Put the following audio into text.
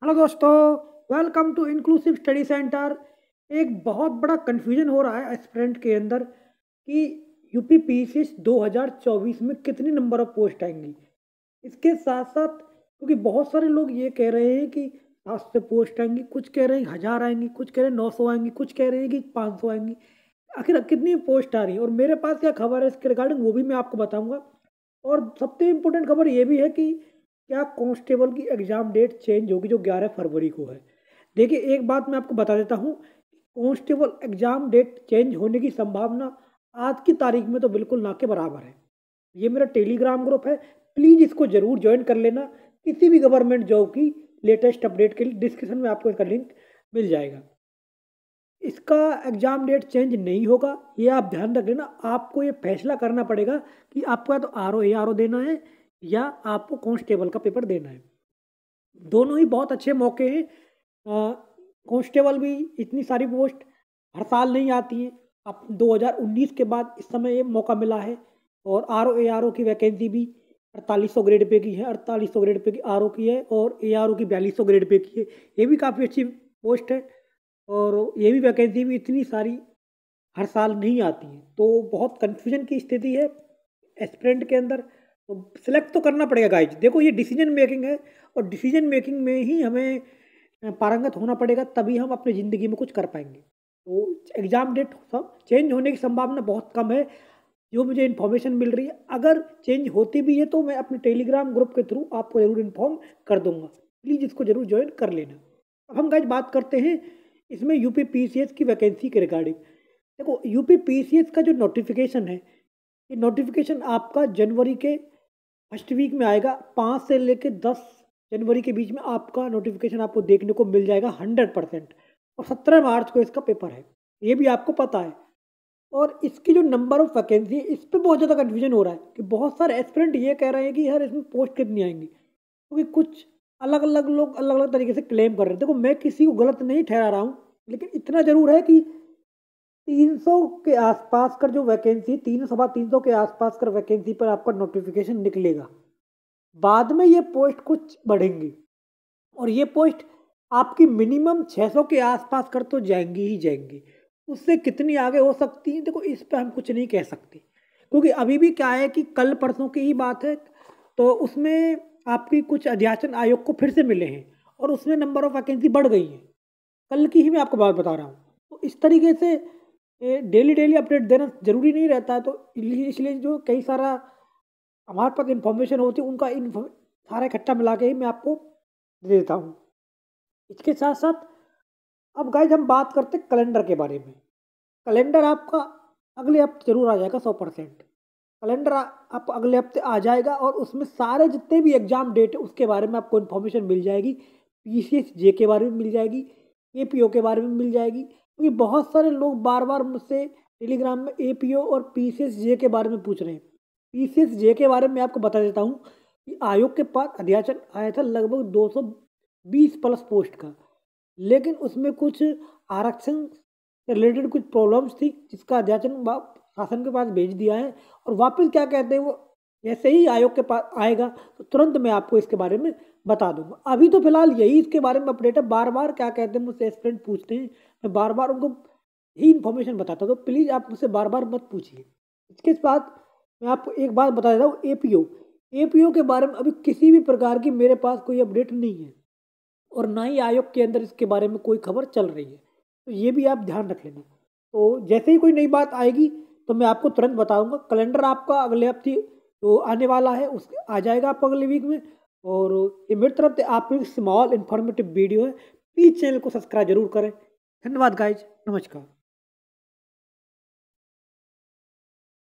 Hello दोस्तों, welcome to inclusive study centre. एक बहुत बड़ा कन्फ्यूजन हो रहा है एस्पिरेंट के अंदर कि यूपी पीसीएस 2024 में कितनी नंबर ऑफ पोस्ट आएंगी। इसके साथ साथ क्योंकि बहुत सारे लोग ये कह रहे हैं कि 700 पोस्ट आएंगी, कुछ कह रहे हैं 1000 आएंगी, कुछ कह रहे हैं 900 आएंगी, कुछ कह रहे हैं कि 500 आएंगी। आखिर कितनी पोस्ट आ रही है और मेरे पास क्या खबर है इसके रिगार्डिंग वो भी मैं आपको बताऊंगा। और सबसे इम्पोर्टेंट खबर ये भी है कि क्या कांस्टेबल की एग्ज़ाम डेट चेंज होगी जो 11 फरवरी को है। देखिए, एक बात मैं आपको बता देता हूँ, कांस्टेबल एग्ज़ाम डेट चेंज होने की संभावना आज की तारीख में तो बिल्कुल ना के बराबर है। ये मेरा टेलीग्राम ग्रुप है, प्लीज़ इसको ज़रूर ज्वाइन कर लेना। किसी भी गवर्नमेंट जॉब की लेटेस्ट अपडेट के लिए डिस्क्रिप्शन में आपको इसका लिंक मिल जाएगा। इसका एग्ज़ाम डेट चेंज नहीं होगा, ये आप ध्यान रख लेना। आपको ये फैसला करना पड़ेगा कि आपको या तो आर ओ देना है या आपको कांस्टेबल का पेपर देना है। दोनों ही बहुत अच्छे मौके हैं। कांस्टेबल भी इतनी सारी पोस्ट हर साल नहीं आती हैं। अब 2019 के बाद इस समय ये मौका मिला है। और आर ओ की वैकेंसी भी 4800 ग्रेड पे की है, 4800 ग्रेड पे की आर ओ की है और ए आर ओ की 4200 ग्रेड पे की है। ये भी काफ़ी अच्छी पोस्ट है और ये भी वैकेंसी भी इतनी सारी हर साल नहीं आती हैं। तो बहुत कन्फ्यूजन की स्थिति है एस्पिरेंट के अंदर। तो सिलेक्ट तो करना पड़ेगा गाइज। देखो, ये डिसीजन मेकिंग है और डिसीजन मेकिंग में ही हमें पारंगत होना पड़ेगा, तभी हम अपनी ज़िंदगी में कुछ कर पाएंगे। तो एग्ज़ाम डेट सब चेंज होने की संभावना बहुत कम है, जो मुझे इन्फॉर्मेशन मिल रही है। अगर चेंज होती भी है तो मैं अपने टेलीग्राम ग्रुप के थ्रू आपको ज़रूर इन्फॉर्म कर दूंगा। प्लीज़ इसको ज़रूर ज्वाइन कर लेना। अब हम गाइज बात करते हैं इसमें यूपी पीसीएस की वैकेंसी के रिगार्डिंग। देखो, यूपी पीसीएस का जो नोटिफिकेशन है, ये नोटिफिकेशन आपका जनवरी के फर्स्ट वीक में आएगा। 5 से लेकर 10 जनवरी के बीच में आपका नोटिफिकेशन आपको देखने को मिल जाएगा 100%। और 17 मार्च को इसका पेपर है, ये भी आपको पता है। और इसकी जो नंबर ऑफ वैकेंसी है, इस पर बहुत ज़्यादा कन्फ्यूजन हो रहा है कि बहुत सारे एस्पिरेंट ये कह रहे हैं कि यार इसमें पोस्ट कितनी आएंगी, क्योंकि कुछ अलग अलग लोग अलग अलग तरीके से क्लेम कर रहे हैं। देखो, मैं किसी को गलत नहीं ठहरा रहा हूँ, लेकिन इतना ज़रूर है कि 300 के आसपास का जो वैकेंसी, 300 के आसपास का वैकेंसी पर आपका नोटिफिकेशन निकलेगा। बाद में ये पोस्ट कुछ बढ़ेंगी और ये पोस्ट आपकी मिनिमम 600 के आसपास कर तो जाएंगी ही जाएंगी। उससे कितनी आगे हो सकती है, देखो इस पर हम कुछ नहीं कह सकते, क्योंकि अभी भी क्या है कि कल परसों की ही बात है। तो उसमें आपकी कुछ अध्याचन आयोग को फिर से मिले हैं और उसमें नंबर ऑफ वैकेंसी बढ़ गई है। कल की ही मैं आपको बात बता रहा हूँ। तो इस तरीके से डेली डेली अपडेट देना जरूरी नहीं रहता है। तो इसलिए जो कई सारा हमारे पास इंफॉर्मेशन होती है, उनका सारा इकट्ठा मिला के ही मैं आपको दे देता हूँ। इसके साथ साथ अब गाइज हम बात करते हैं कैलेंडर के बारे में। कैलेंडर आपका अगले हफ्ते जरूर आ जाएगा 100%। कैलेंडर आपको अगले हफ्ते आ जाएगा और उसमें सारे जितने भी एग्जाम डेट है उसके बारे में आपको इन्फॉर्मेशन मिल जाएगी। पीसीएस जे के बारे में मिल जाएगी, एपीओ के बारे में मिल जाएगी, क्योंकि बहुत सारे लोग बार बार मुझसे टेलीग्राम में एपीओ और पीसीएस जे के बारे में पूछ रहे हैं। पीसीएस जे के बारे में आपको बता देता हूँ कि आयोग के पास अध्याचन आया था लगभग 220 प्लस पोस्ट का, लेकिन उसमें कुछ आरक्षण से रिलेटेड कुछ प्रॉब्लम्स थी, जिसका अध्याचन शासन के पास भेज दिया है। और वापस क्या कहते हैं, वो जैसे ही आयोग के पास आएगा तो तुरंत मैं आपको इसके बारे में बता दूंगा। अभी तो फिलहाल यही इसके बारे में अपडेट है। बार बार क्या कहते हैं, मुझसे एस्पिरेंट पूछते हैं, मैं बार बार उनको ही इन्फॉर्मेशन बताता हूँ। तो प्लीज़ आप मुझसे बार बार मत पूछिए। इसके बाद मैं आपको एक बात बता देता हूँ, एपीओ एपीओ के बारे में अभी किसी भी प्रकार की मेरे पास कोई अपडेट नहीं है और ना ही आयोग के अंदर इसके बारे में कोई खबर चल रही है। तो ये भी आप ध्यान रख लेना। तो जैसे ही कोई नई बात आएगी तो मैं आपको तुरंत बताऊंगा। कैलेंडर आपका अगले हफ्ते तो आने वाला है, उस आ जाएगा आपको अगले वीक में। और ये मेरी तरफ से आपको एक स्मॉल इन्फॉर्मेटिव वीडियो है। प्लीज़ चैनल को सब्सक्राइब जरूर करें। धन्यवाद गाइज, नमस्कार।